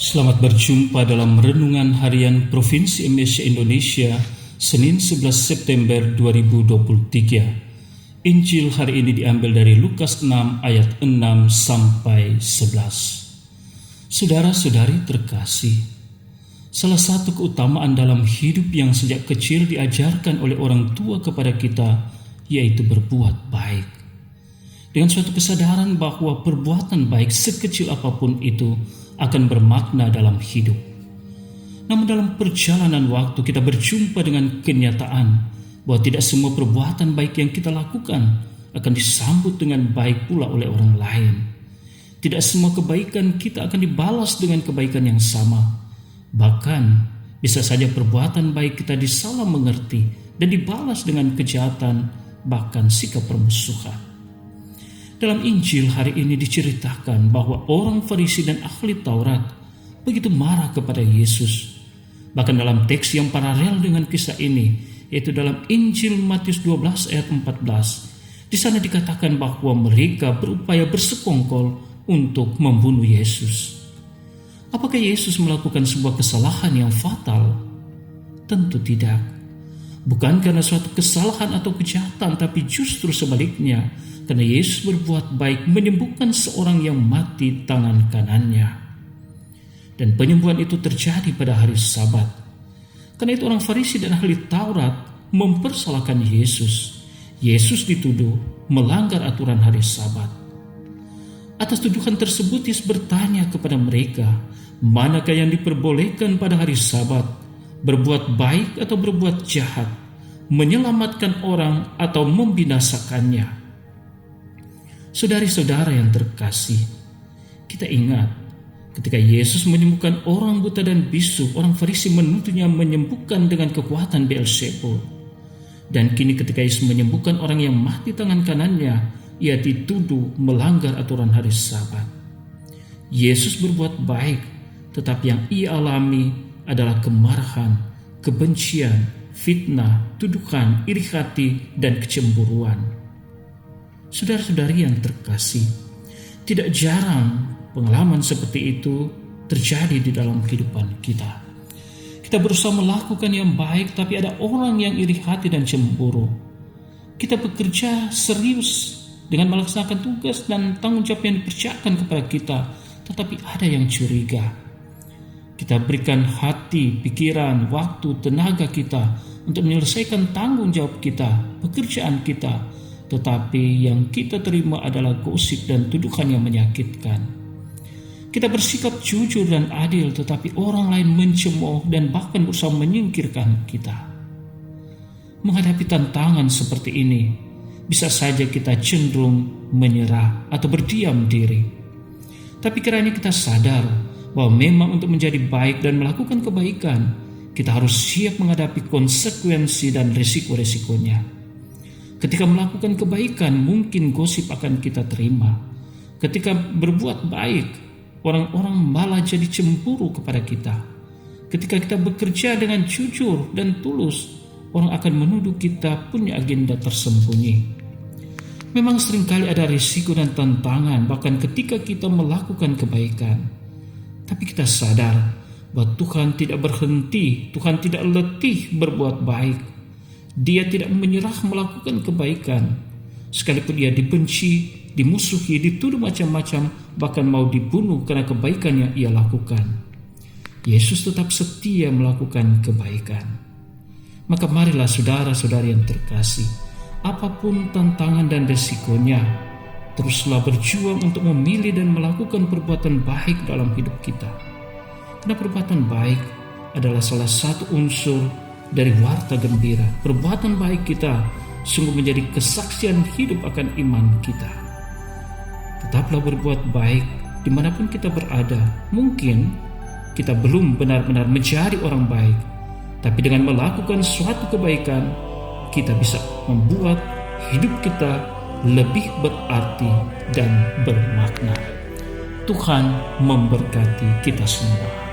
Selamat berjumpa dalam Renungan Harian Provinsi MS Indonesia, Senin 11 September 2023. Injil hari ini diambil dari Lukas 6 ayat 6 sampai 11. Saudara-saudari terkasih, salah satu keutamaan dalam hidup yang sejak kecil diajarkan oleh orang tua kepada kita, yaitu berbuat baik. Dengan suatu kesadaran bahwa perbuatan baik sekecil apapun itu akan bermakna dalam hidup. Namun dalam perjalanan waktu kita berjumpa dengan kenyataan bahwa tidak semua perbuatan baik yang kita lakukan akan disambut dengan baik pula oleh orang lain. Tidak semua kebaikan kita akan dibalas dengan kebaikan yang sama. Bahkan bisa saja perbuatan baik kita disalah mengerti dan dibalas dengan kejahatan, bahkan sikap permusuhan. Dalam Injil hari ini diceritakan bahwa orang Farisi dan ahli Taurat begitu marah kepada Yesus. Bahkan dalam teks yang paralel dengan kisah ini, yaitu dalam Injil Matius 12 ayat 14, di sana dikatakan bahwa mereka berupaya bersekongkol untuk membunuh Yesus. Apakah Yesus melakukan sebuah kesalahan yang fatal? Tentu tidak. Bukan karena suatu kesalahan atau kejahatan, tapi justru sebaliknya, karena Yesus berbuat baik menyembuhkan seorang yang mati tangan kanannya. Dan penyembuhan itu terjadi pada hari Sabat. Karena itu orang Farisi dan ahli Taurat mempersalahkan Yesus. Yesus dituduh melanggar aturan hari Sabat. Atas tuduhan tersebut Yesus bertanya kepada mereka, manakah yang diperbolehkan pada hari Sabat? Berbuat baik atau berbuat jahat? Menyelamatkan orang atau membinasakannya? Saudari-saudara yang terkasih, kita ingat ketika Yesus menyembuhkan orang buta dan bisu, orang Farisi menuduhnya menyembuhkan dengan kekuatan Beelzebul. Dan kini ketika Yesus menyembuhkan orang yang mati tangan kanannya, ia dituduh melanggar aturan hari Sabat. Yesus berbuat baik, tetapi yang ia alami adalah kemarahan, kebencian, fitnah, tuduhan, iri hati, dan kecemburuan. Saudara-saudari yang terkasih, tidak jarang pengalaman seperti itu terjadi di dalam kehidupan kita. Kita berusaha melakukan yang baik, tapi ada orang yang iri hati dan cemburu. Kita bekerja serius dengan melaksanakan tugas dan tanggung jawab yang dipercayakan kepada kita, tetapi ada yang curiga. Kita berikan hati, pikiran, waktu, tenaga kita untuk menyelesaikan tanggung jawab kita, pekerjaan kita, tetapi yang kita terima adalah gosip dan tuduhan yang menyakitkan. Kita bersikap jujur dan adil, tetapi orang lain mencemooh dan bahkan berusaha menyingkirkan kita. Menghadapi tantangan seperti ini, bisa saja kita cenderung menyerah atau berdiam diri. Tapi kiranya kita sadar bahwa memang untuk menjadi baik dan melakukan kebaikan, kita harus siap menghadapi konsekuensi dan risiko-risikonya. Ketika melakukan kebaikan, mungkin gosip akan kita terima. Ketika berbuat baik, orang-orang malah jadi cemburu kepada kita. Ketika kita bekerja dengan jujur dan tulus, orang akan menuduh kita punya agenda tersembunyi. Memang seringkali ada risiko dan tantangan, bahkan ketika kita melakukan kebaikan. Tapi kita sadar bahwa Tuhan tidak berhenti, Tuhan tidak letih berbuat baik. Dia tidak menyerah melakukan kebaikan. Sekalipun dia dibenci, dimusuhi, dituduh macam-macam, bahkan mau dibunuh karena kebaikan yang ia lakukan, Yesus tetap setia melakukan kebaikan. Maka marilah saudara-saudari yang terkasih, apapun tantangan dan resikonya, teruslah berjuang untuk memilih dan melakukan perbuatan baik dalam hidup kita. Karena perbuatan baik adalah salah satu unsur dari warta gembira. Perbuatan baik kita sungguh menjadi kesaksian hidup akan iman kita. Tetaplah berbuat baik dimanapun kita berada. Mungkin kita belum benar-benar menjadi orang baik, tapi dengan melakukan suatu kebaikan, kita bisa membuat hidup kita lebih berarti dan bermakna. Tuhan memberkati kita semua.